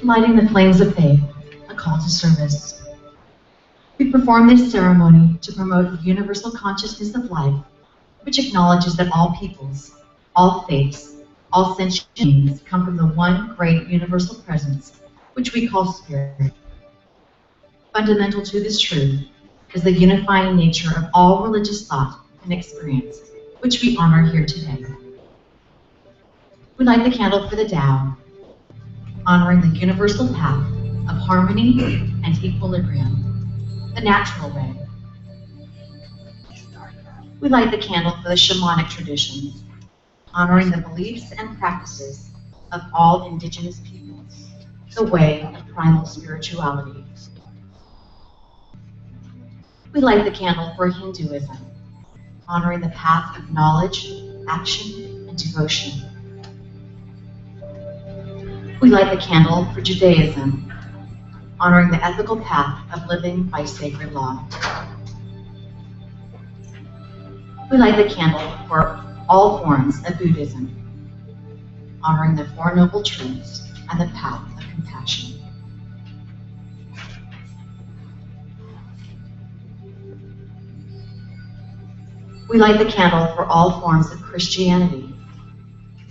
Lighting the flames of faith, a call to service. We perform this ceremony to promote the universal consciousness of life, which acknowledges that all peoples, all faiths, all sentient beings come from the one great universal presence, which we call spirit. Fundamental to this truth is the unifying nature of all religious thought and experience, which we honor here today. We light the candle for the Tao, honoring the universal path of harmony and equilibrium, the natural way. We light the candle for the shamanic traditions, honoring the beliefs and practices of all indigenous peoples, the way of primal spirituality. We light the candle for Hinduism, honoring the path of knowledge, action, and devotion. We light the candle for Judaism, honoring the ethical path of living by sacred law. We light the candle for all forms of Buddhism, honoring the Four Noble Truths and the path of compassion. We light the candle for all forms of Christianity,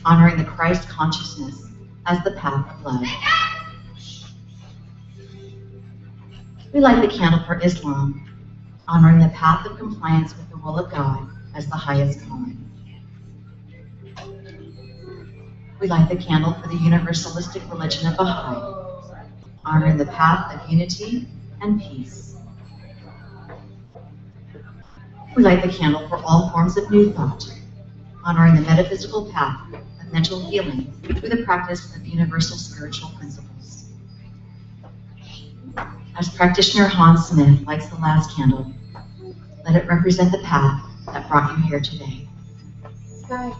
honoring the Christ consciousness as the path of love. We light the candle for Islam, honoring the path of compliance with the will of God as the highest calling. We light the candle for the universalistic religion of Baha'i, honoring the path of unity and peace. We light the candle for all forms of New Thought, honoring the metaphysical path of mental healing through the practice of universal spiritual principles. As practitioner Hans Smith lights the last candle, let it represent the path that brought you here today. Sky.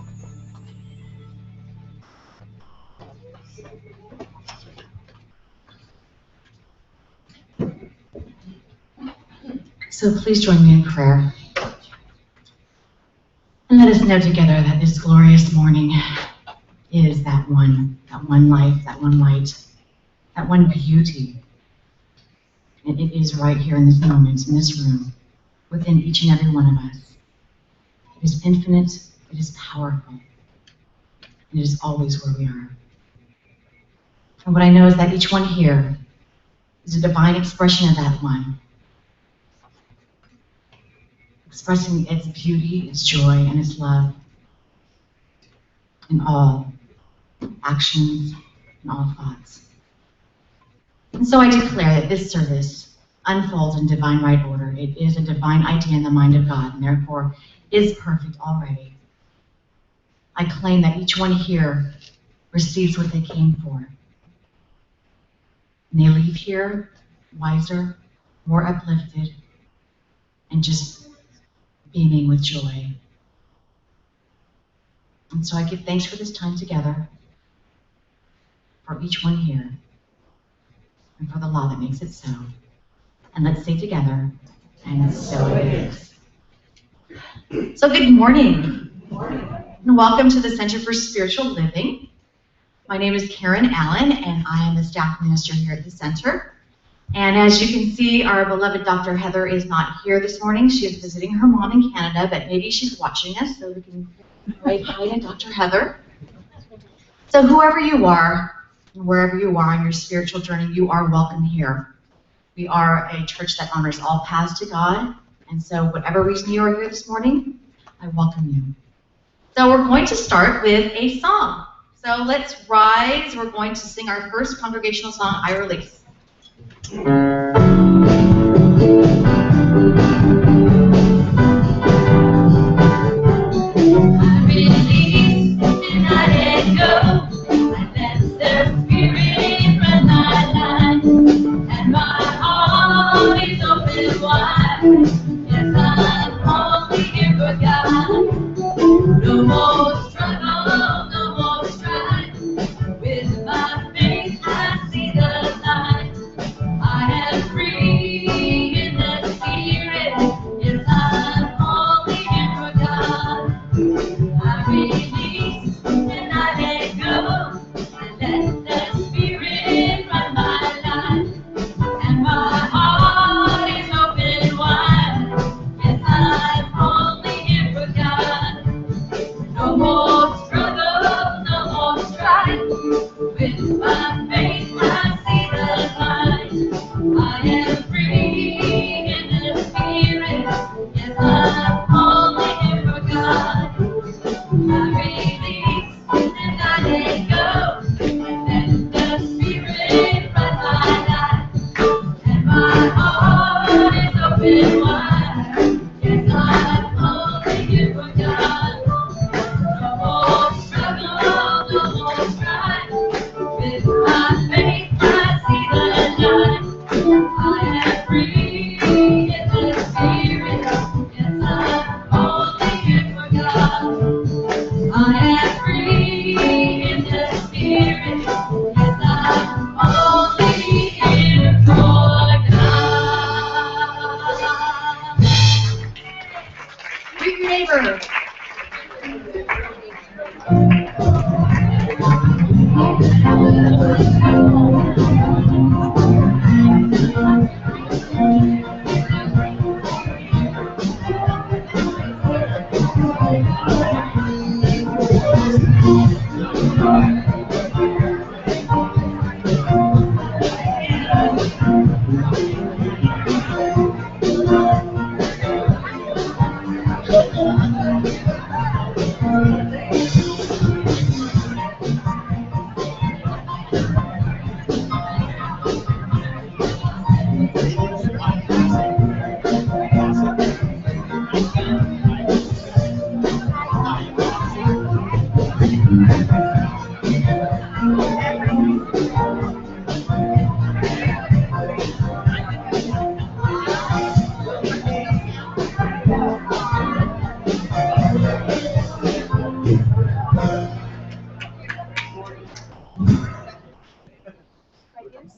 So please join me in prayer. And let us know together that this glorious morning is that one life, that one light, that one beauty. And it is right here in this moment, in this room, within each and every one of us. It is infinite, it is powerful, and it is always where we are. And what I know is that each one here is a divine expression of that one, expressing its beauty, its joy, and its love in all actions and all thoughts. And so I declare that this service unfolds in divine right order. It is a divine idea in the mind of God, and therefore is perfect already. I claim that each one here receives what they came for. And they leave here wiser, more uplifted, and just beaming with joy. And so I give thanks for this time together, for each one here, and for the law that makes it so. And let's say together, and so it is. So good morning. And welcome to the Center for Spiritual Living. My name is Karen Allen, and I am the staff minister here at the center. And as you can see, our beloved Dr. Heather is not here this morning. She is visiting her mom in Canada, but maybe she's watching us, so we can wave hi to Dr. Heather. So whoever you are, wherever you are on your spiritual journey, you are welcome here. We are a church that honors all paths to God, and so whatever reason you are here this morning, I welcome you. So we're going to start with a song. So let's rise. We're going to sing our first congregational song, I Release. No more struggle, no more strife. With my faith, I see the light. I am free in the spirit. Yes, I'm only in for God. I release and I let go.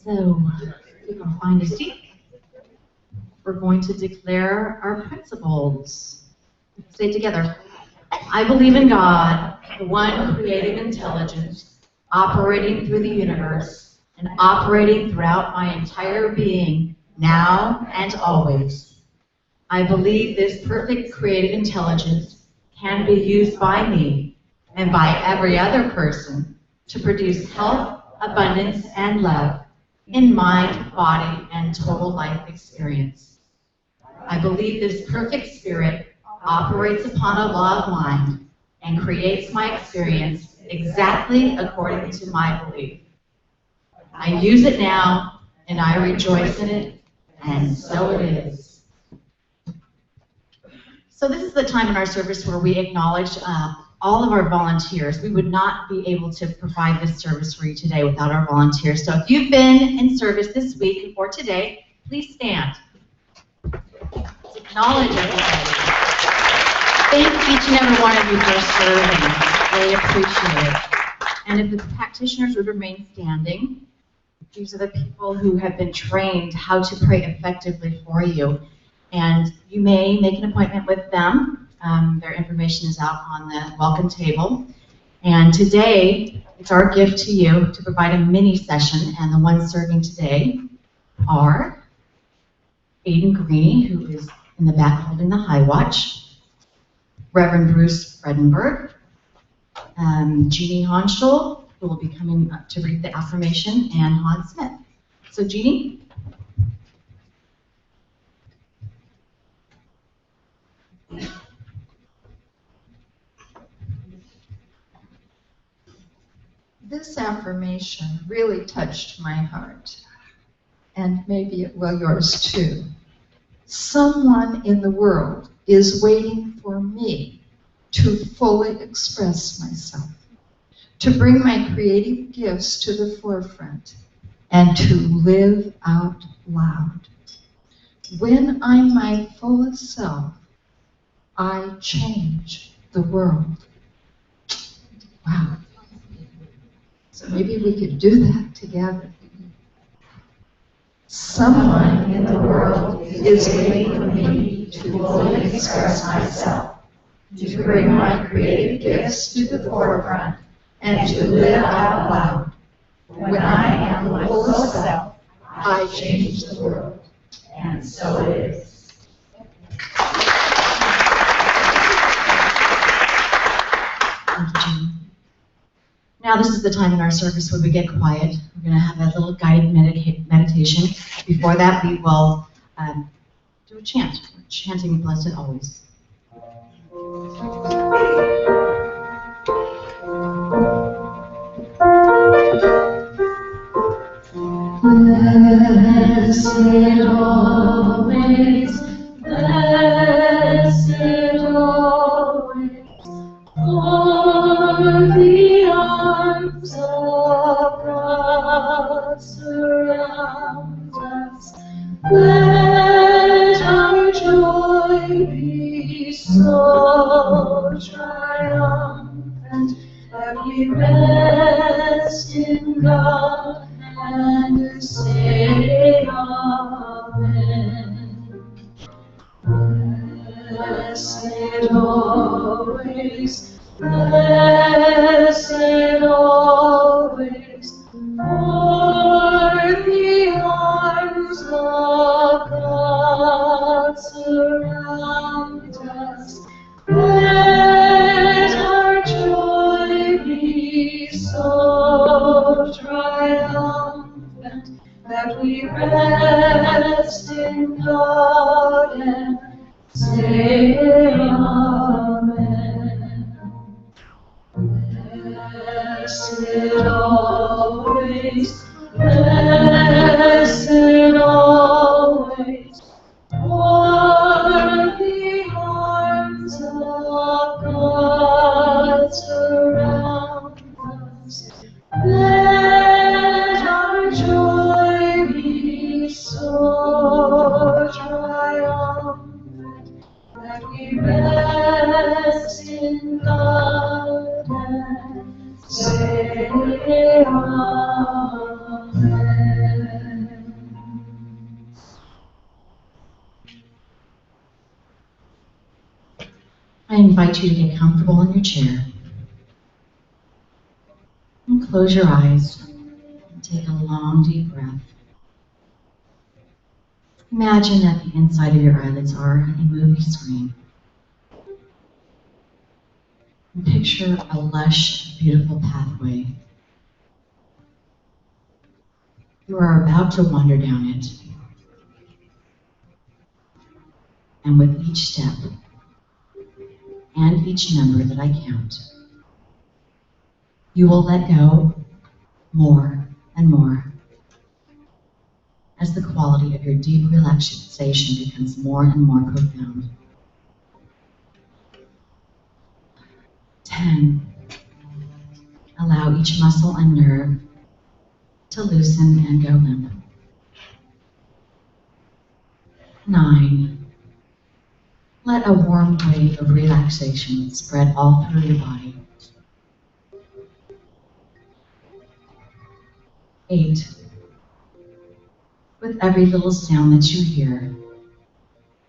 So, you can find a seat. We're going to declare our principles. Say it together. I believe in God, the one creative intelligence, operating through the universe and operating throughout my entire being, now and always. I believe this perfect creative intelligence can be used by me and by every other person to produce health, abundance, and love in mind, body, and total life experience. I believe this perfect spirit operates upon a law of mind and creates my experience exactly according to my belief. I use it now, and I rejoice in it, and so it is. So this is the time in our service where we acknowledge all of our volunteers. We would not be able to provide this service for you today without our volunteers. So if you've been in service this week or today, please stand. Let's acknowledge everybody. Thank each and every one of you for serving. Really appreciate it. And if the practitioners would remain standing, these are the people who have been trained how to pray effectively for you. And you may make an appointment with them. Their information is out on the welcome table. And today, it's our gift to you to provide a mini session. And the ones serving today are Aiden Greeny, who is in the back holding the high watch, Reverend Bruce Fredenberg, Jeannie Honschel, who will be coming up to read the affirmation, and Hans Smith. So Jeannie? This affirmation really touched my heart, and maybe it will yours too. Someone in the world is waiting for me to fully express myself, to bring my creative gifts to the forefront, and to live out loud. When I'm my fullest self, I change the world. Wow. So maybe we could do that together. Someone in the world is waiting for me to fully express myself, to bring my creative gifts to the forefront, and to live out loud. When I am my full self, I change the world. And so it is. Thank you, Jeannie. Now this is the time in our service where we get quiet. We're going to have a little guided meditation. Before that, we will do a chant. We're chanting Blessed Always. Blessed always, blessed always, for the arms of God surround us. Let our joy be so triumphant that we rest in God and say Amen. Blessed always, blessed always, For the arms of God surround us. Let our joy be so triumphant that we rest in God and say Amen. Blessed always, blessed always, for the arms of God surround us. Let our joy be so triumphant that we rest in God and say Amen. I invite you to get comfortable in your chair and close your eyes and take a long, deep breath. Imagine that the inside of your eyelids are a movie screen. And picture a lush, beautiful pathway. You are about to wander down it. And with each step and each number that I count, you will let go more and more as the quality of your deep relaxation becomes more and more profound. 10. Allow each muscle and nerve to loosen and go limp. 9. Let a warm wave of relaxation spread all through your body. 8. With every little sound that you hear,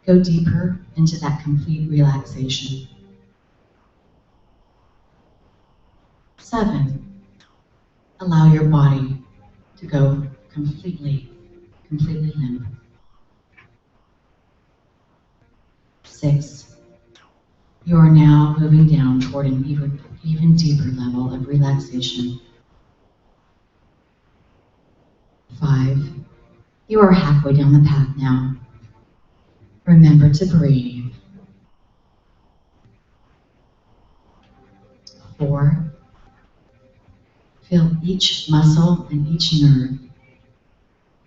go deeper into that complete relaxation. 7. Allow your body to go completely limp. 6. You are now moving down toward an even deeper level of relaxation. 5. You are halfway down the path now. Remember to breathe. 4. Feel each muscle and each nerve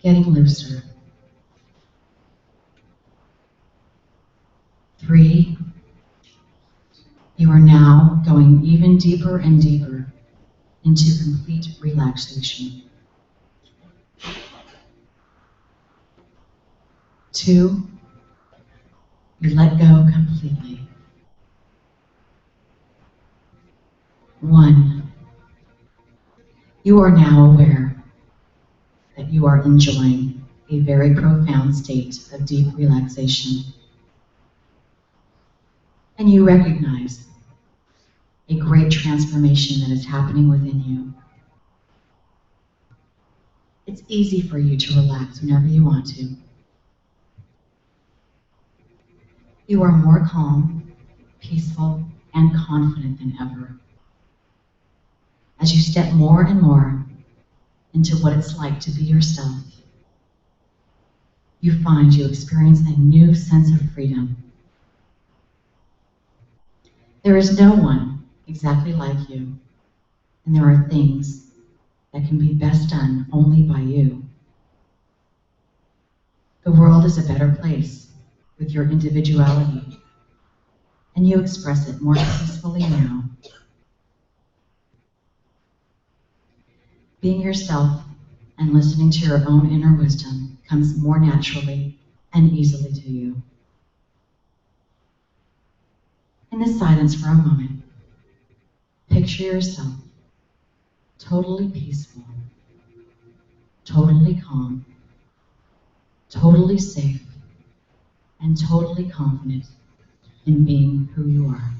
getting looser. 3. You are now going even deeper and deeper into complete relaxation. 2. You let go completely. 1. You are now aware that you are enjoying a very profound state of deep relaxation. And you recognize a great transformation that is happening within you. It's easy for you to relax whenever you want to. You are more calm, peaceful, and confident than ever. As you step more and more into what it's like to be yourself, you find you experience a new sense of freedom. There is no one exactly like you, and there are things that can be best done only by you. The world is a better place with your individuality, and you express it more peacefully now. Being yourself and listening to your own inner wisdom comes more naturally and easily to you. In this silence for a moment, picture yourself totally peaceful, totally calm, totally safe, and totally confident in being who you are.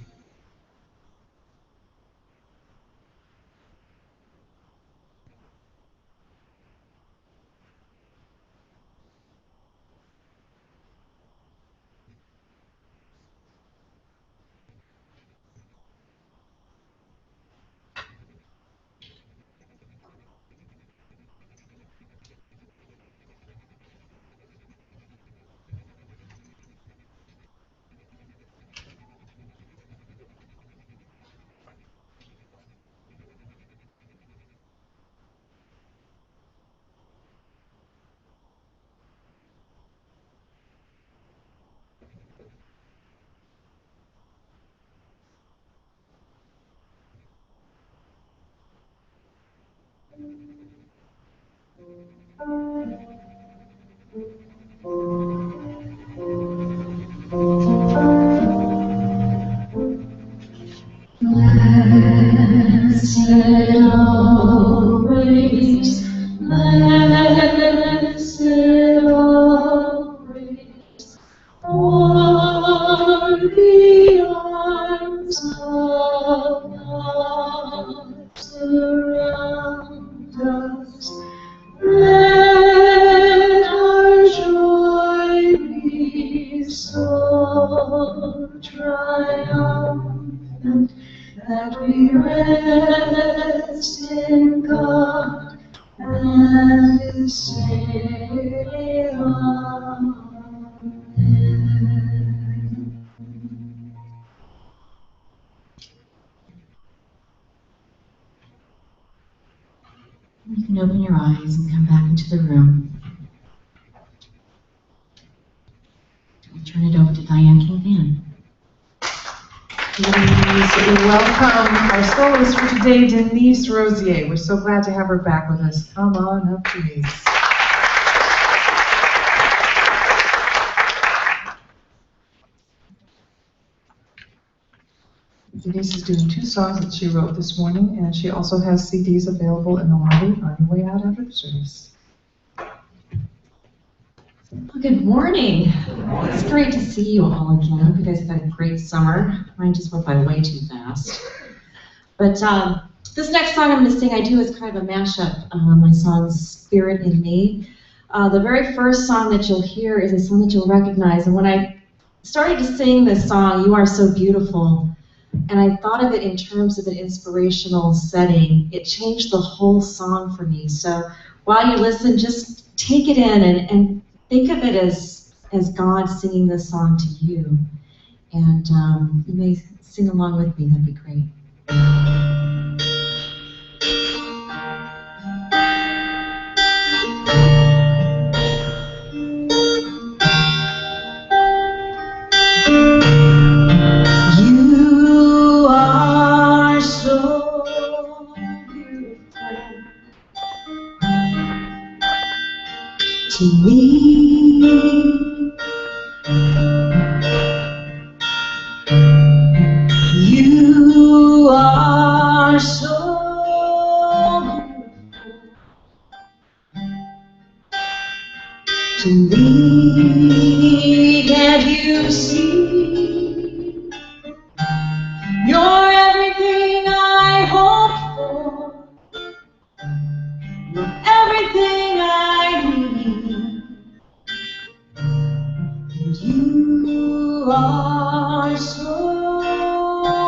Blessed always, blessed always, are the arms of God surround us. Let our joy be so triumphant that we rest in God and say Amen. You can open your eyes and come back into the room. I'll turn it over to Diane King-Van. Please welcome our soloist for today, Denise Rosier. We're so glad to have her back with us. Come on up, Denise. Denise is doing 2 songs that she wrote this morning, and she also has CDs available in the lobby on your way out after the service. Well, good morning. It's great to see you all again. I hope you guys have had a great summer. Mine just went by way too fast. But this next song I'm going to sing, I do is kind of a mashup. My song, Spirit in Me. The very first song that you'll hear is a song that you'll recognize. And when I started to sing this song, You Are So Beautiful, and I thought of it in terms of an inspirational setting, it changed the whole song for me. So while you listen, just take it in and think of it as God singing this song to you. And you may sing along with me, that'd be great. You are so beautiful to me. You are so beautiful to me. Can't you see? You're everything I hope for. You're everything I need. And you are so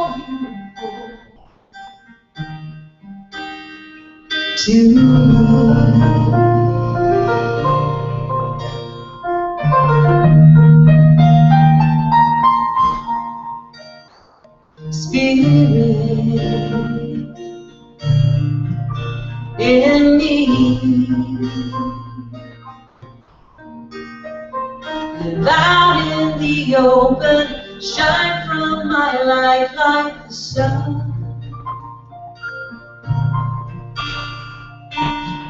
beautiful to me. Spirit in me, live out in the open, shine from my life like the sun.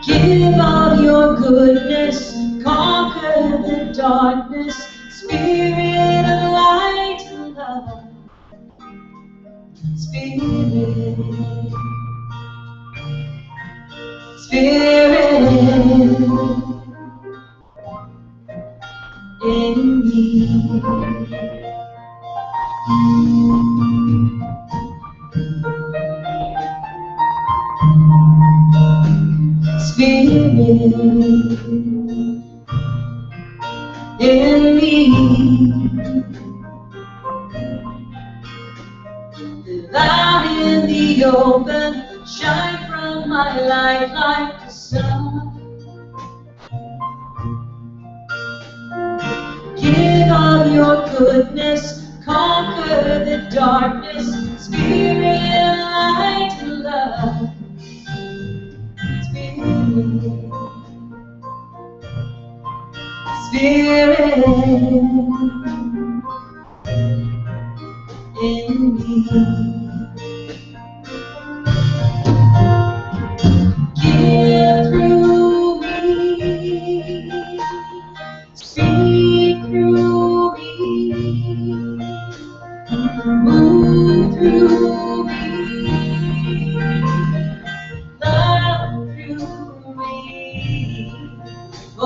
Give of your goodness, conquer the darkness, Spirit of light and love. Spirit, Spirit in me. Spirit in me. Live out in the open, shine from my life like the sun. Give of your goodness, conquer the darkness, Spirit, light and love. Spirit in me. Give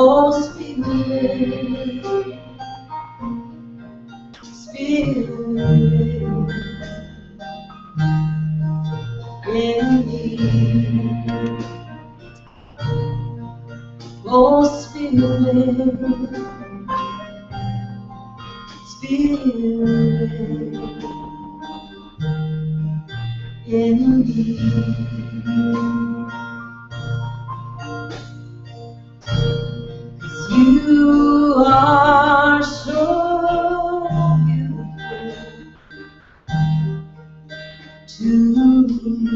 Oh, Spirit, Spirit in me. Oh, Spirit, Spirit in me. You are so beautiful to me.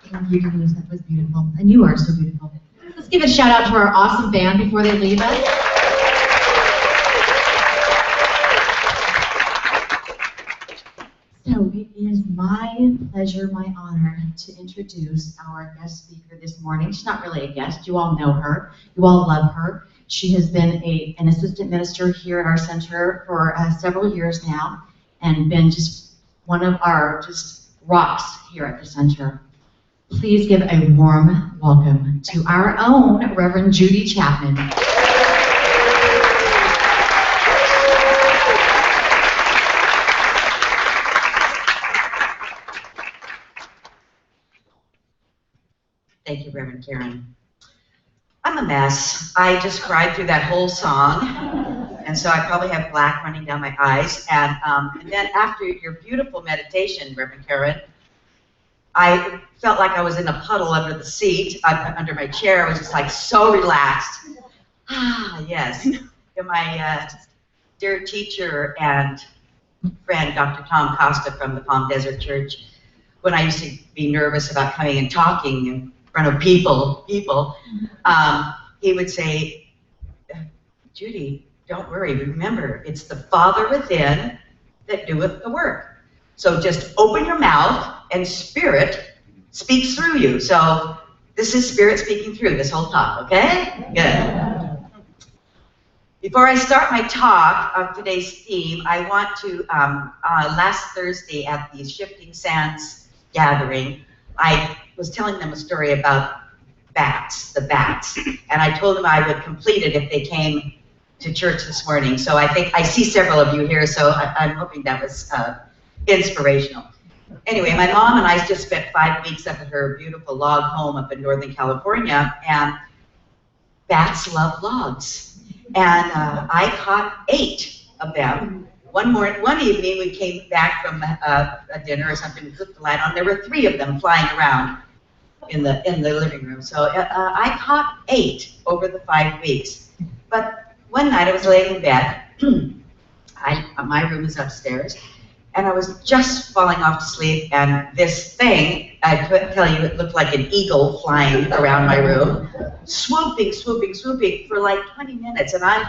Thank you, Denise. That was beautiful. And you are so beautiful. Let's give a shout out to our awesome band before they leave us. So it is my pleasure, my honor, to introduce our guest speaker this morning. She's not really a guest. You all know her. You all love her. She has been an assistant minister here at our center for several years now, and been just one of our just rocks here at the center. Please give a warm welcome to our own Reverend Judy Chapman. Thank you, Reverend Karen. I'm a mess. I just cried through that whole song, and so I probably have black running down my eyes. And then after your beautiful meditation, Reverend Karen, I felt like I was in a puddle under the seat, under my chair. I was just like so relaxed. Ah, yes. And my dear teacher and friend, Dr. Tom Costa from the Palm Desert Church, when I used to be nervous about coming and talking in front of people, he would say, Judy, don't worry. Remember, it's the Father within that doeth the work. So just open your mouth and Spirit speaks through you. So this is Spirit speaking through this whole talk, okay? Good. Before I start my talk of today's theme, I want to, last Thursday at the Shifting Sands gathering, I was telling them a story about the bats, and I told them I would complete it if they came to church this morning. So I think I see several of you here, so I'm hoping that was inspirational. Anyway, my mom and I just spent 5 weeks up at her beautiful log home up in Northern California, and bats love logs. And I caught 8 of them. One evening we came back from a dinner or something, we put the light on, there were 3 of them flying around in the living room. So I caught 8 over the 5 weeks. But one night I was laying in bed, my room is upstairs, and I was just falling off to sleep, and this thing, I couldn't tell you, it looked like an eagle flying around my room, swooping for like 20 minutes, and I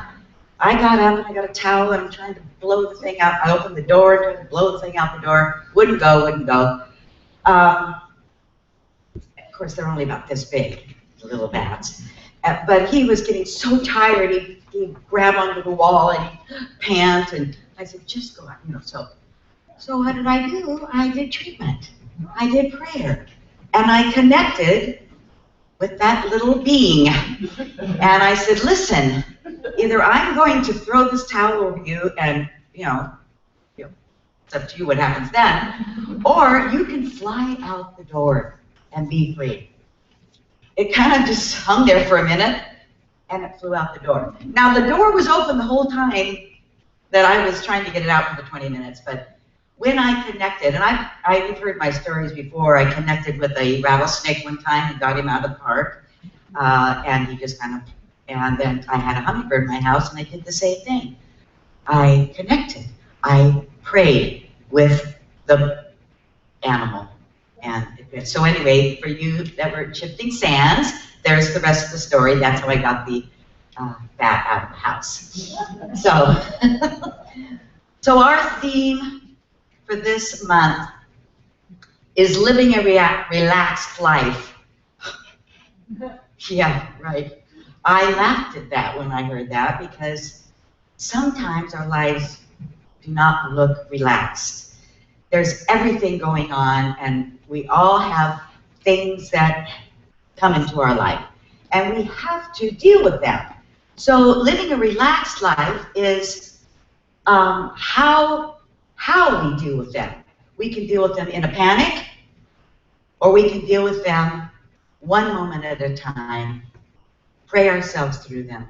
got up and I got a towel and I'm trying to blow the thing out. I opened the door, trying to blow the thing out the door, wouldn't go. Of course, they're only about this big, the little bats. But he was getting so tired, he'd grab onto the wall and he'd pant, and I said, just go out, So what did I do? I did treatment. I did prayer. And I connected with that little being. And I said, listen, either I'm going to throw this towel over you and, it's up to you what happens then, or you can fly out the door and be free. It kind of just hung there for a minute, and it flew out the door. Now, the door was open the whole time that I was trying to get it out for the 20 minutes, but when I connected, and you've heard my stories before, I connected with a rattlesnake one time and got him out of the park, and he just and then I had a hummingbird in my house, and I did the same thing. I connected. I prayed with the animal. And so anyway, for you that were Shifting Sands, there's the rest of the story. That's how I got the bat out of the house. So our theme for this month is living a relaxed life. Yeah, right. I laughed at that when I heard that because sometimes our lives do not look relaxed. There's everything going on, and we all have things that come into our life, and we have to deal with them. So living a relaxed life is how we deal with them. We can deal with them in a panic, or we can deal with them one moment at a time, pray ourselves through them,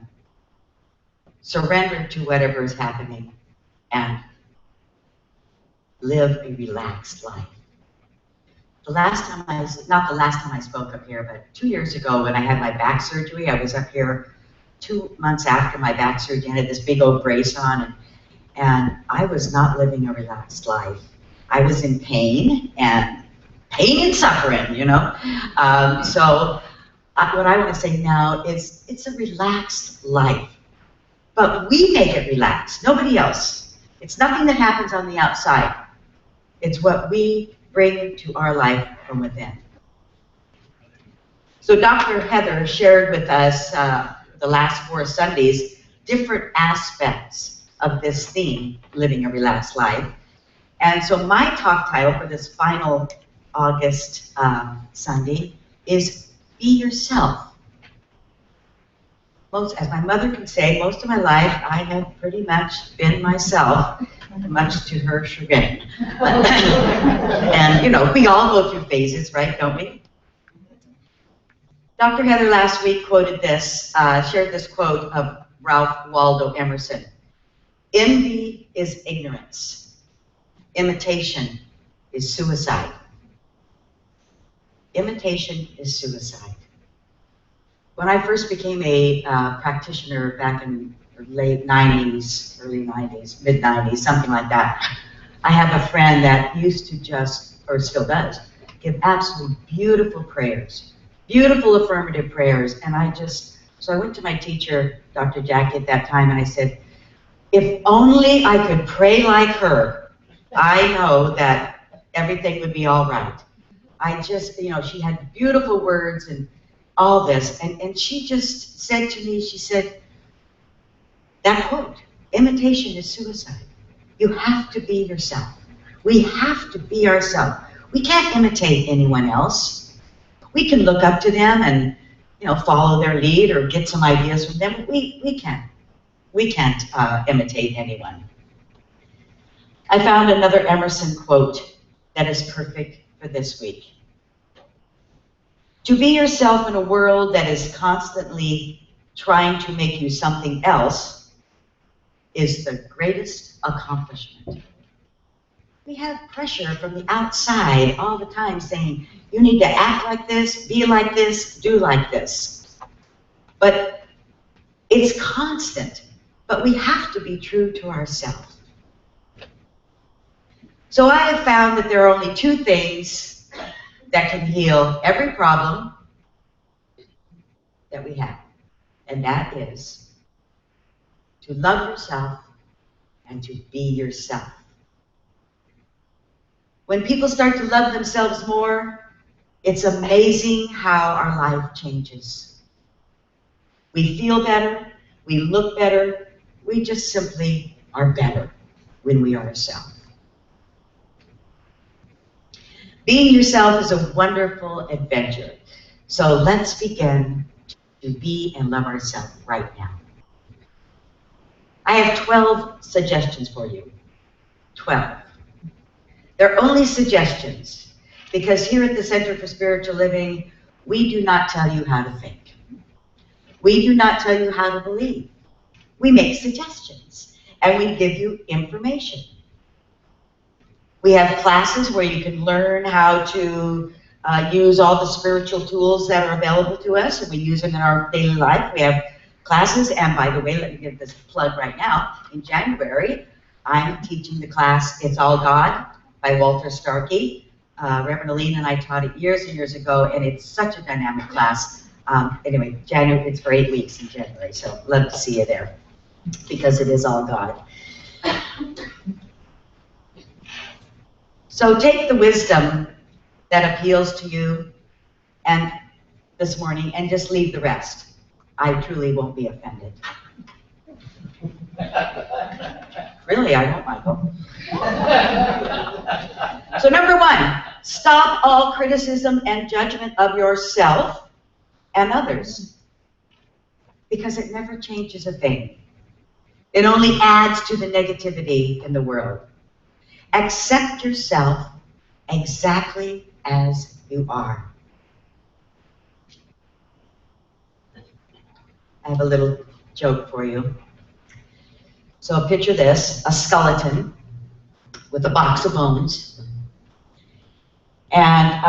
surrender to whatever is happening, and live a relaxed life. Not the last time I spoke up here, but 2 years ago when I had my back surgery, I was up here 2 months after my back surgery. I had this big old brace on, and I was not living a relaxed life. I was in pain and suffering, you know. What I want to say now is it's a relaxed life, but we make it relaxed, nobody else. It's nothing that happens on the outside. It's what we bring to our life from within. So Dr. Heather shared with us the last 4 Sundays different aspects of this theme, living a relaxed life. And so my talk title for this final August Sunday is Be Yourself. As my mother can say, most of my life I have pretty much been myself, much to her chagrin. And you know, we all go through phases, right, don't we? Dr. Heather last week quoted this, shared this quote of Ralph Waldo Emerson. Envy is ignorance. Imitation is suicide. Imitation is suicide. When I first became a practitioner back in the late 90s, early 90s, mid 90s, something like that, I have a friend that used to just, or still does, give absolutely beautiful prayers, beautiful affirmative prayers. And so I went to my teacher, Dr. Jackie at that time, and I said, if only I could pray like her, I know that everything would be all right. She had beautiful words and all this, and she just said to me, she said, that quote, imitation is suicide. You have to be yourself. We have to be ourselves. We can't imitate anyone else. We can look up to them and, follow their lead or get some ideas from them. We can't imitate anyone. I found another Emerson quote that is perfect for this week. To be yourself in a world that is constantly trying to make you something else is the greatest accomplishment. We have pressure from the outside all the time saying, you need to act like this, be like this, do like this. But it's constant, but we have to be true to ourselves. So I have found that there are only 2 things that can heal every problem that we have. And that is to love yourself and to be yourself. When people start to love themselves more, it's amazing how our life changes. We feel better, we look better, we just simply are better when we are ourselves. Being yourself is a wonderful adventure. So let's begin to be and love ourselves right now. I have 12 suggestions for you. 12. They're only suggestions because here at the Center for Spiritual Living, we do not tell you how to think. We do not tell you how to believe. We make suggestions and we give you information. We have classes where you can learn how to use all the spiritual tools that are available to us, and we use them in our daily life. We have classes, and by the way, let me give this plug right now. In January, I'm teaching the class, It's All God, by Walter Starkey. Reverend Aline and I taught it years and years ago, and it's such a dynamic class. Anyway, January, it's for 8 weeks in January, so love to see you there, because it is all God. So take the wisdom that appeals to you and this morning and just leave the rest. I truly won't be offended. Really, I won't, Michael. So number 1, stop all criticism and judgment of yourself and others, because it never changes a thing. It only adds to the negativity in the world. Accept yourself exactly as you are. I have a little joke for you. So picture this, a skeleton with a box of bones. And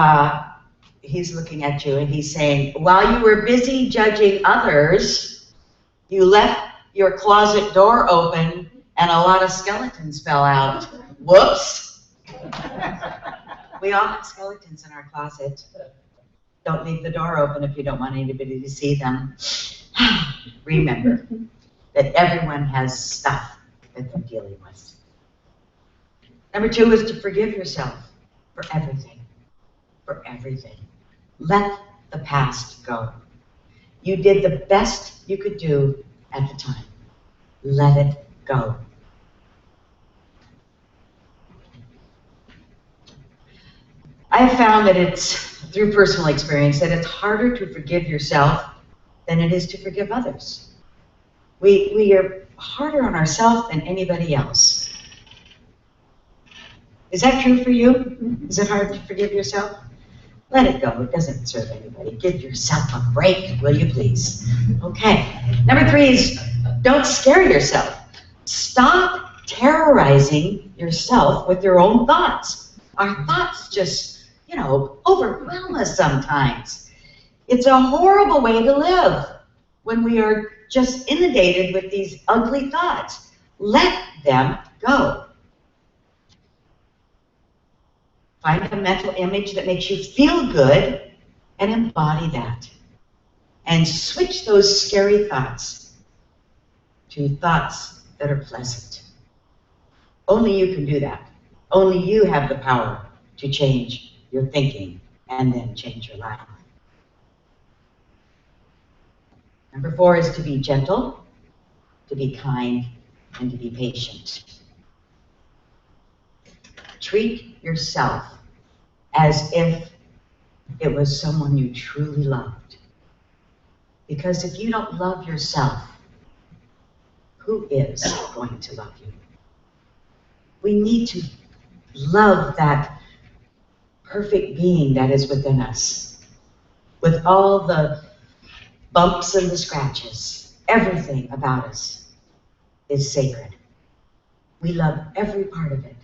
he's looking at you and he's saying, while you were busy judging others, you left your closet door open and a lot of skeletons fell out. Whoops. We all have skeletons in our closet. Don't leave the door open if you don't want anybody to see them. Remember that everyone has stuff that they're dealing with. Number 2 is to forgive yourself for everything. For everything. Let the past go. You did the best you could do at the time. Let it go. I have found that it's, through personal experience, that it's harder to forgive yourself than it is to forgive others. We are harder on ourselves than anybody else. Is that true for you? Is it hard to forgive yourself? Let it go. It doesn't serve anybody. Give yourself a break, will you please? Okay. Number 3 is don't scare yourself. Stop terrorizing yourself with your own thoughts. Our thoughts just, overwhelm us sometimes. It's a horrible way to live when we are just inundated with these ugly thoughts. Let them go. Find a mental image that makes you feel good and embody that. And switch those scary thoughts to thoughts that are pleasant. Only you can do that. Only you have the power to change your thinking and then change your life. Number 4 is to be gentle, to be kind, and to be patient. Treat yourself as if it was someone you truly loved. Because if you don't love yourself, who is going to love you? We need to love that perfect being that is within us, with all the bumps and the scratches. Everything about us is sacred. We love every part of it,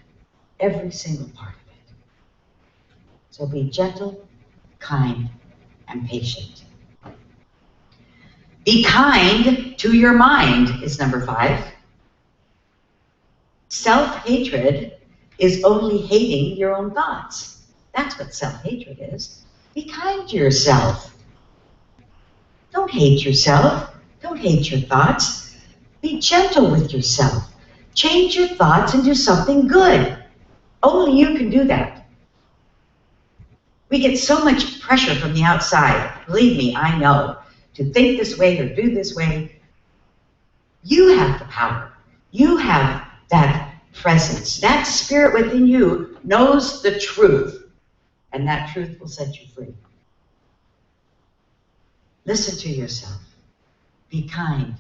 every single part of it. So be gentle, kind, and patient. Be kind to your mind is number 5. Self-hatred is only hating your own thoughts. That's what self-hatred is. Be kind to yourself. Don't hate yourself. Don't hate your thoughts. Be gentle with yourself. Change your thoughts and do something good. Only you can do that. We get so much pressure from the outside. Believe me, I know. To think this way or do this way. You have the power. You have that presence. That spirit within you knows the truth. And that truth will set you free. Listen to yourself. Be kind.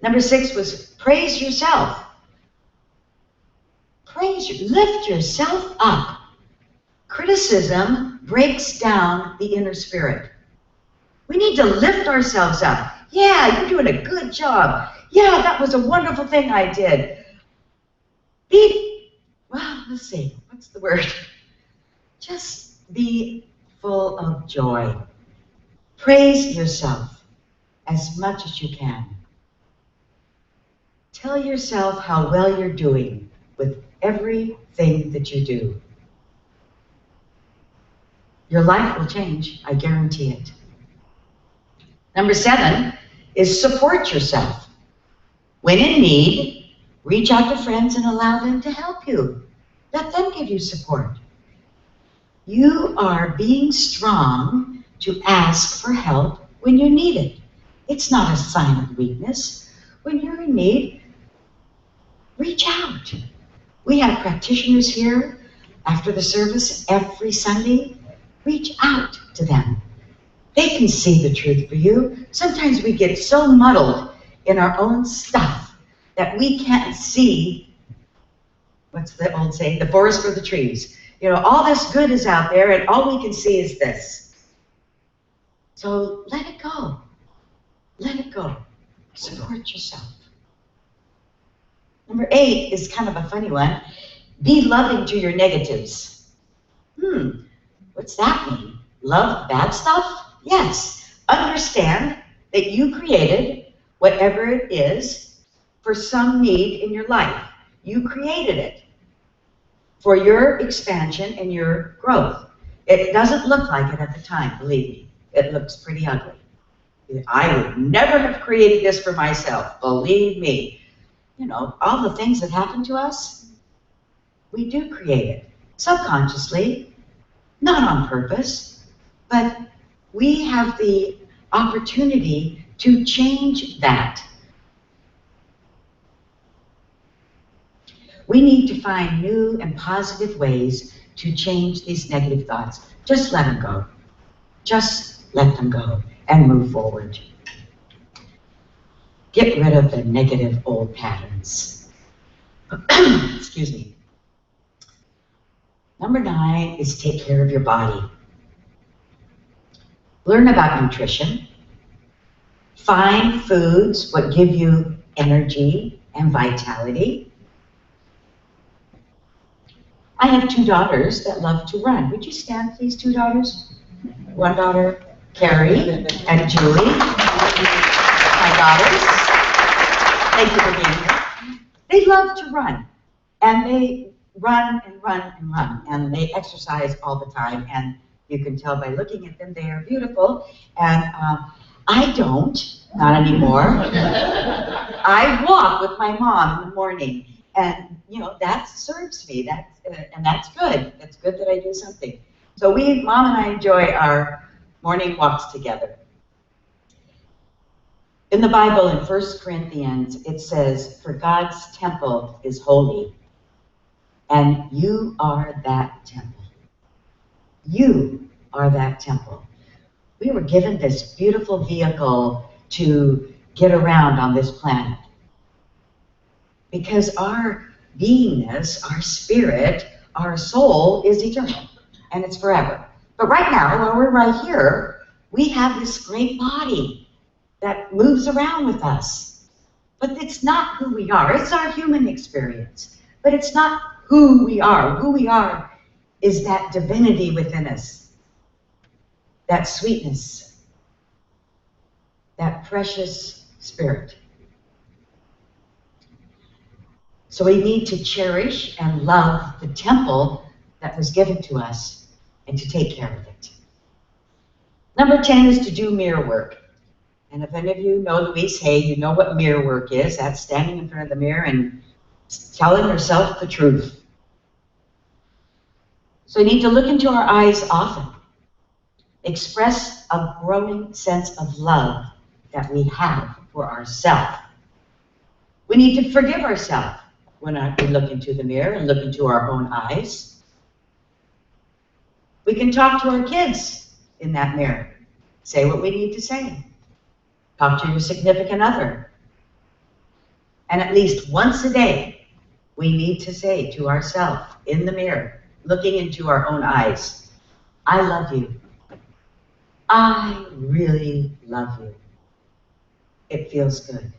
Number 6 was praise yourself. Lift yourself up. Criticism breaks down the inner spirit. We need to lift ourselves up. Yeah, you're doing a good job. Yeah, that was a wonderful thing I did. Let's see, what's the word? Just be full of joy. Praise yourself as much as you can. Tell yourself how well you're doing with everything that you do. Your life will change, I guarantee it. Number 7 is support yourself. When in need, reach out to friends and allow them to help you. Let them give you support. You are being strong to ask for help when you need it. It's not a sign of weakness. When you're in need, reach out. We have practitioners here after the service every Sunday. Reach out to them. They can see the truth for you. Sometimes we get so muddled in our own stuff that we can't see, what's the old saying, the forest for the trees. You know, all this good is out there and all we can see is this. So let it go. Let it go. Support yourself. Number 8 is kind of a funny one. Be loving to your negatives. What's that mean? Love bad stuff? Yes. Understand that you created whatever it is for some need in your life. You created it for your expansion and your growth. It doesn't look like it at the time, believe me. It looks pretty ugly. I would never have created this for myself, believe me. You know, all the things that happen to us, we do create it subconsciously, not on purpose, but we have the opportunity to change that. We need to find new and positive ways to change these negative thoughts. Just let them go. Just let them go and move forward. Get rid of the negative old patterns. Excuse me. Number 9 is take care of your body. Learn about nutrition. Find foods what give you energy and vitality. I have 2 daughters that love to run. Would you stand, please, 2 daughters? One daughter, Carrie, and Julie. My daughters. Thank you for being here. They love to run. And they run and run and run. And they exercise all the time. And you can tell by looking at them, they are beautiful. And I don't, not anymore. I walk with my mom in the morning. And, you know, that serves me. And that's good. It's good that I do something. So Mom and I enjoy our morning walks together. In the Bible, in 1 Corinthians, it says, for God's temple is holy, and you are that temple. You are that temple. We were given this beautiful vehicle to get around on this planet. Because our beingness, our spirit, our soul is eternal, and it's forever. But right now, when we're right here, we have this great body that moves around with us. But it's not who we are. It's our human experience. But it's not who we are. Who we are is that divinity within us, that sweetness, that precious spirit. So we need to cherish and love the temple that was given to us and to take care of it. Number 10 is to do mirror work. And if any of you know Louise Hay, you know what mirror work is. That's standing in front of the mirror and telling yourself the truth. So we need to look into our eyes often. Express a growing sense of love that we have for ourselves. We need to forgive ourselves when we look into the mirror and look into our own eyes. We can talk to our kids in that mirror. Say what we need to say. Talk to your significant other. And at least once a day, we need to say to ourselves in the mirror, looking into our own eyes, I love you. I really love you. It feels good.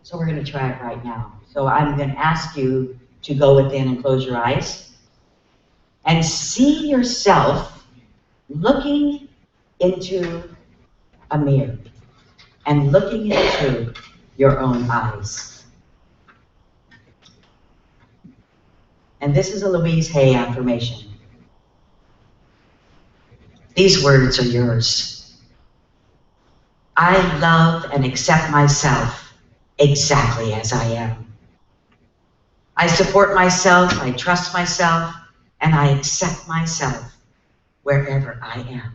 So we're going to try it right now. So I'm going to ask you to go within and close your eyes and see yourself looking into a mirror and looking into your own eyes. And this is a Louise Hay affirmation. These words are yours. I love and accept myself exactly as I am. I support myself, I trust myself, and I accept myself wherever I am.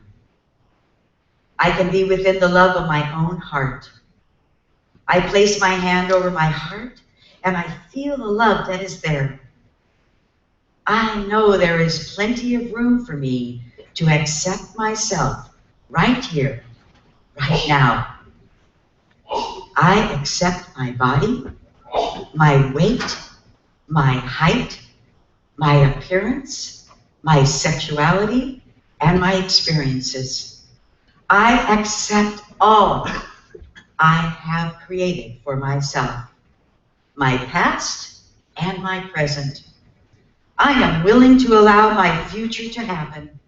I can be within the love of my own heart. I place my hand over my heart, and I feel the love that is there. I know there is plenty of room for me to accept myself right here, right now. I accept my body, my weight, my height, my appearance, my sexuality, and my experiences. I accept all I have created for myself, my past and my present. I am willing to allow my future to happen.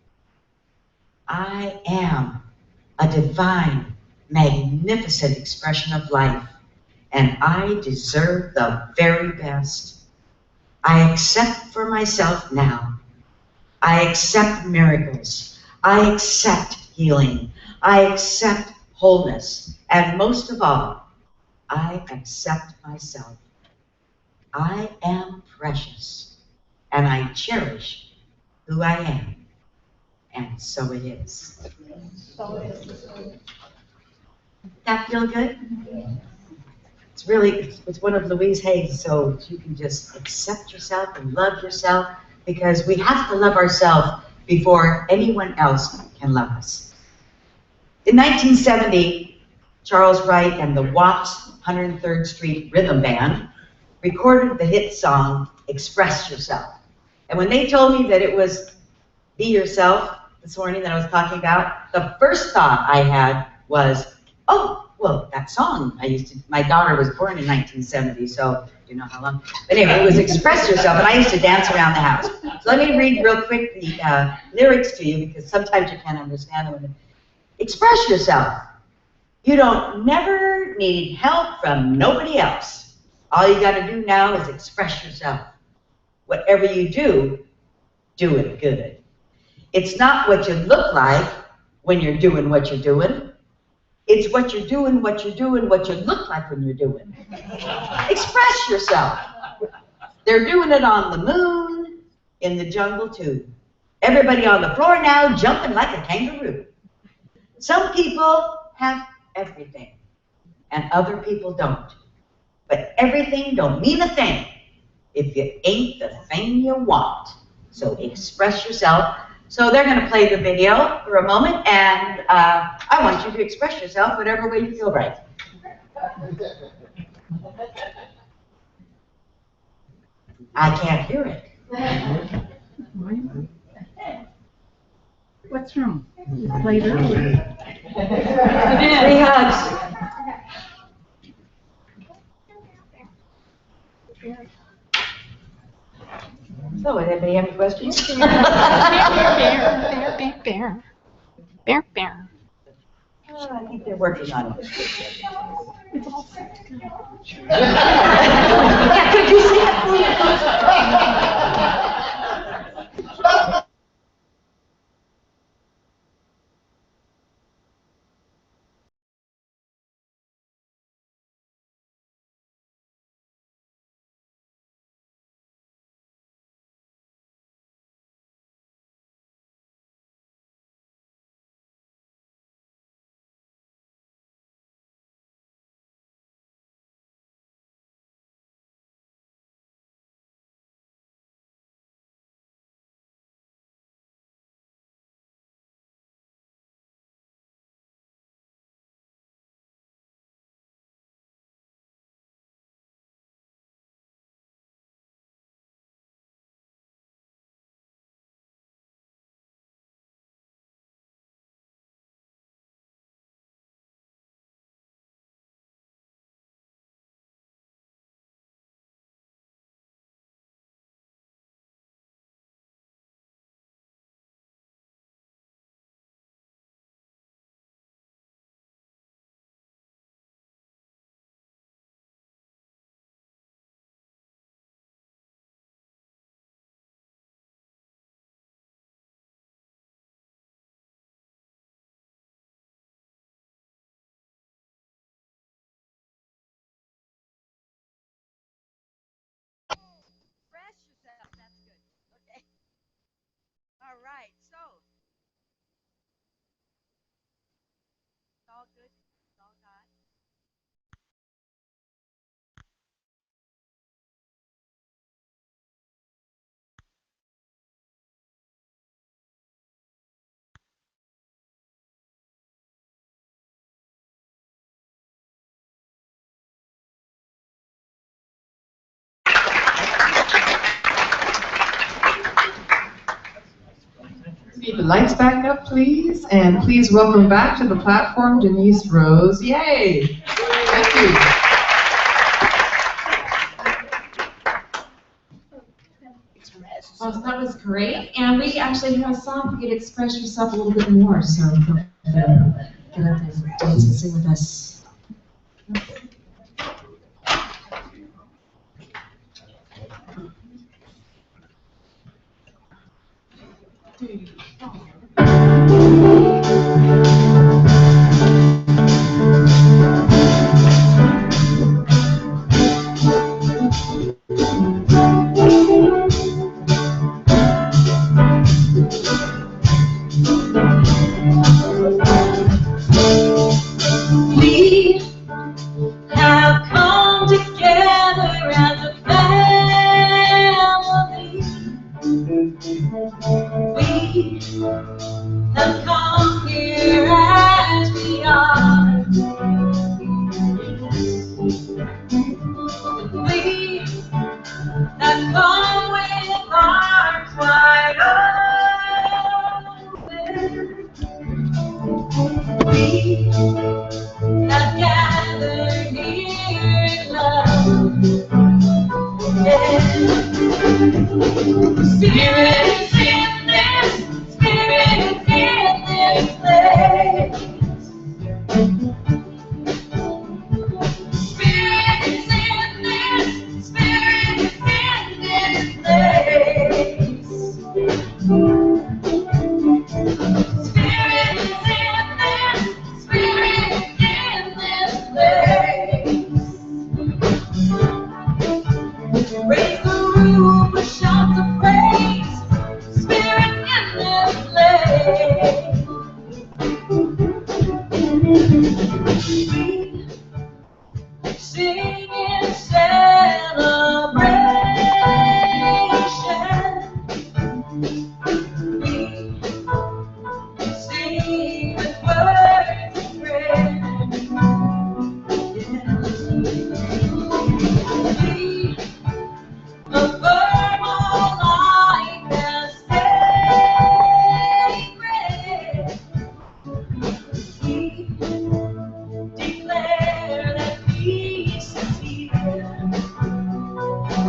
I am a divine, magnificent expression of life, and I deserve the very best. I accept for myself now. I accept miracles. I accept healing. I accept wholeness. And most of all, I accept myself. I am precious, and I cherish who I am. And so it is. That feel good? It's one of Louise Hay's, so you can just accept yourself and love yourself, because we have to love ourselves before anyone else can love us. In 1970, Charles Wright and the Watts 103rd Street Rhythm Band recorded the hit song, Express Yourself. And when they told me that it was Be Yourself this morning that I was talking about, the first thought I had was, oh, well, that song my daughter was born in 1970, so you know how long. But anyway, it was Express Yourself, and I used to dance around the house. So let me read real quick the lyrics to you, because sometimes you can't understand them. Express yourself. You don't never need help from nobody else. All you got to do now is express yourself. Whatever you do, do it good. It's not what you look like when you're doing what you're doing. It's what you're doing, what you look like when you're doing. Express yourself. They're doing it on the moon, in the jungle too. Everybody on the floor now jumping like a kangaroo. Some people have everything, and other people don't. But everything don't mean a thing if you ain't the thing you want. So express yourself. So they're going to play the video for a moment, and I want you to express yourself whatever way you feel right. I can't hear it. What's wrong? You played earlier. 3 hugs. So, would anybody have any questions? Bear. I think they're working on it. Yeah, could you see it? Keep the lights back up, please, and please welcome back to the platform Denise Rose. Yay! Thank you. Well, that was great, and we actually have a song for you to express yourself a little bit more, so get up and dance and sing with us. We have come together as a family. We have come here as we are. We have come with arms wide open. We have gathered here in love. Yeah. Spirit is in this, Spirit is in this place. Spirit is in this, Spirit is in this place. Spirit is in this, Spirit is in this place. Raise the roof with shouts of praise. Spirit in this place. We sing in celebration. We sing with words of prayer. We affirm our life as sacred. We declare that peace is here.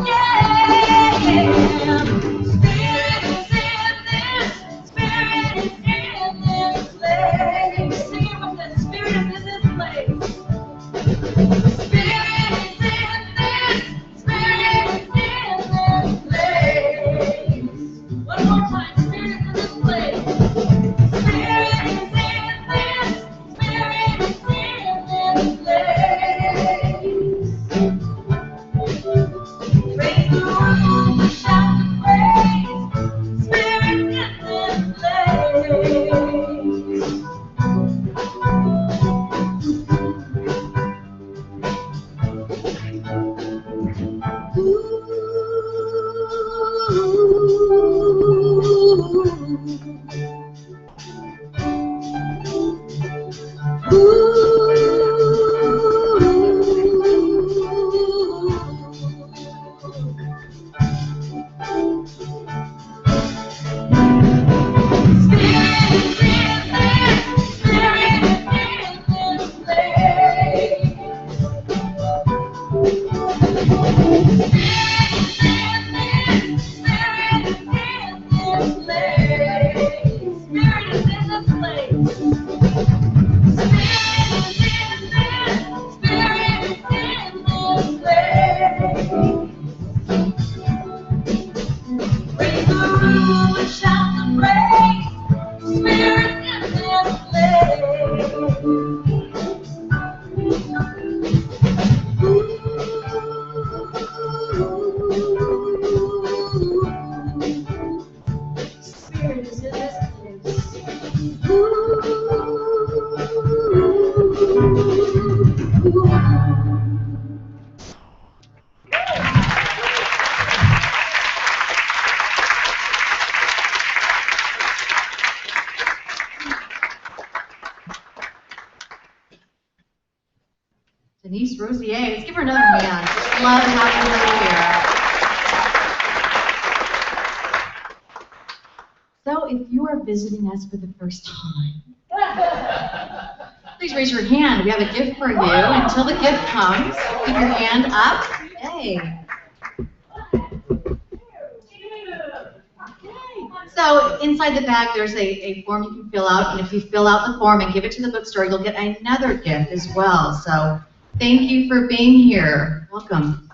Yeah. Spirit is in this, Spirit is in this place. Sing it with us. Spirit is in this place. Spirit is in this, Spirit is in this place. One more time. Spirit is in this place. Spirit is in this, Spirit is in this place. Raise the roof with shouts of praise. Spirit in this place. Spirit is in this place. Denise Rosier. Let's give her another hand. Just love having her here. So if you are visiting us for the first time, please raise your hand. We have a gift for you. Until the gift comes, keep your hand up. Yay. So inside the bag, there's a form you can fill out, and if you fill out the form and give it to the bookstore, you'll get another gift as well. So thank you for being here. Welcome.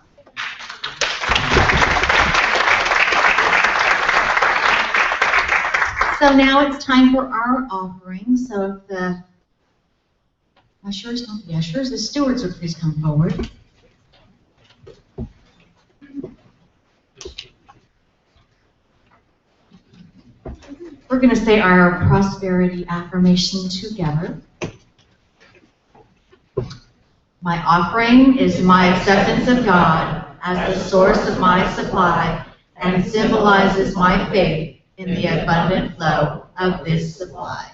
So now it's time for our offering. So if the ushers, the stewards would please come forward. We're going to say our prosperity affirmation together. My offering is my acceptance of God as the source of my supply and symbolizes my faith in the abundant flow of this supply.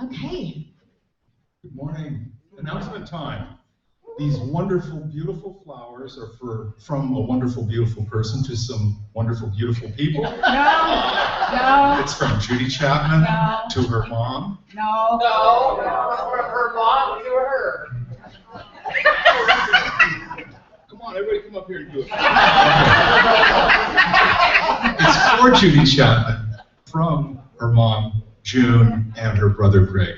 Okay. Good morning. Announcement time. These wonderful, beautiful flowers are from a wonderful, beautiful person to some wonderful, beautiful people. No. It's from Judy Chapman to her mom. No. From her mom to her. Come on, everybody come up here and do it. It's for Judy Chapman from her mom, June, and her brother, Greg.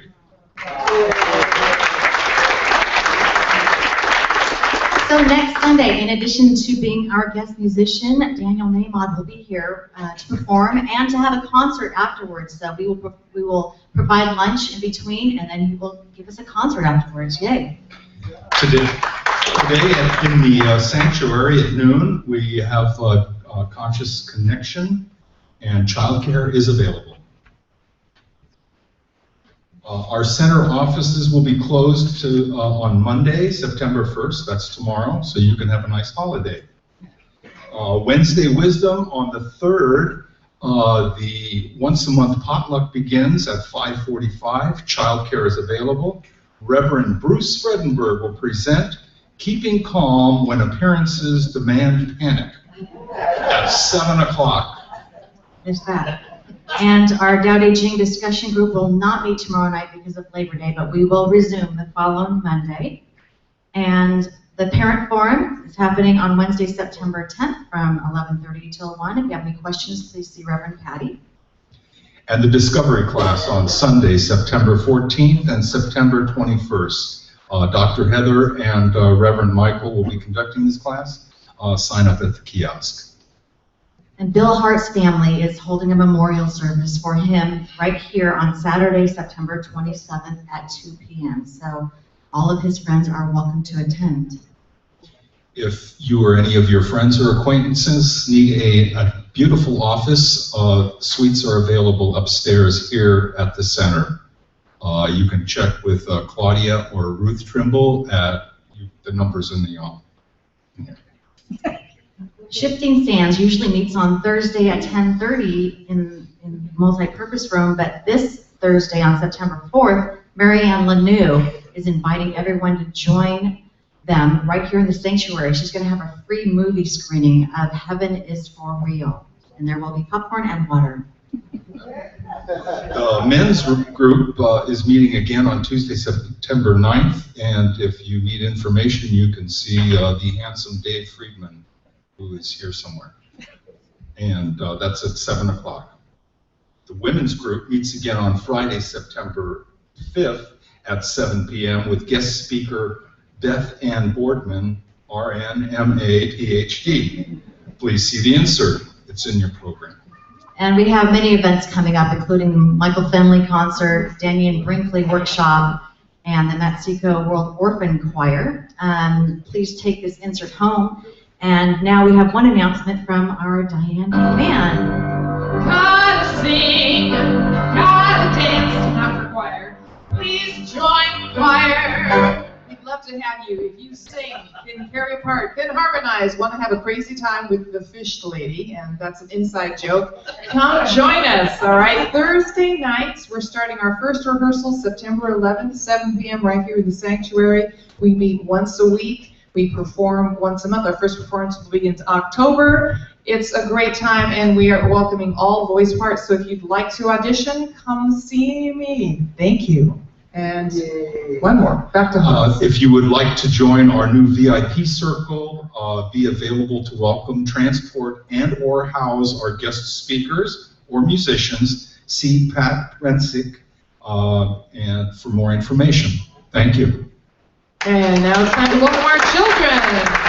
So next Sunday, in addition to being our guest musician, Daniel Nahmod will be here to perform and to have a concert afterwards. So we will provide lunch in between, and then he will give us a concert afterwards. Yay! Today in the sanctuary at noon, we have Conscious Connection, and childcare is available. Our center offices will be closed on Monday, September 1st, that's tomorrow, so you can have a nice holiday. Wednesday Wisdom on the 3rd, the once-a-month potluck begins at 5:45. Childcare is available. Reverend Bruce Fredenberg will present Keeping Calm When Appearances Demand Panic. at 7 o'clock. There's that. And our Dowd Aging discussion group will not meet tomorrow night because of Labor Day, but we will resume the following Monday. And the parent forum is happening on Wednesday, September 10th from 11:30 till 1. If you have any questions, please see Reverend Patty. And the discovery class on Sunday, September 14th and September 21st. Dr. Heather and Reverend Michael will be conducting this class. Sign up at the kiosk. And Bill Hart's family is holding a memorial service for him right here on Saturday, September 27th at 2 p.m. So all of his friends are welcome to attend. If you or any of your friends or acquaintances need a beautiful office, suites are available upstairs here at the center. You can check with Claudia or Ruth Trimble at the numbers in the office. Shifting Sands usually meets on Thursday at 10:30 in multi-purpose room, but this Thursday on September 4th, Mary Ann Lanou is inviting everyone to join them right here in the sanctuary. She's going to have a free movie screening of Heaven is for Real, and there will be popcorn and water. The men's group is meeting again on Tuesday, September 9th, and if you need information, you can see the handsome Dave Friedman, who is here somewhere. And that's at 7 o'clock. The women's group meets again on Friday, September 5th at 7 p.m. with guest speaker Beth Ann Boardman, RN, MA, PhD. Please see the insert. It's in your program. And we have many events coming up, including Michael Finley concert, Daniel Brinkley workshop, and the Mexico World Orphan Choir. Please take this insert home. And now we have one announcement from our Diane band. Gotta sing, gotta dance, not for choir. Please join the choir. We'd love to have you. If you sing, can carry a part, can harmonize, want to have a crazy time with the fish lady, and that's an inside joke, come join us, all right? Thursday nights, we're starting our first rehearsal September 11th, 7 p.m. right here in the sanctuary. We meet once a week. We perform once a month. Our first performance will begin in October. It's a great time, and we are welcoming all voice parts. So if you'd like to audition, come see me. Thank you. And one more, back to Hans. If you would like to join our new VIP circle, be available to welcome, transport, and or house our guest speakers or musicians, see Pat Rensick and for more information. Thank you. And now it's time to welcome our children.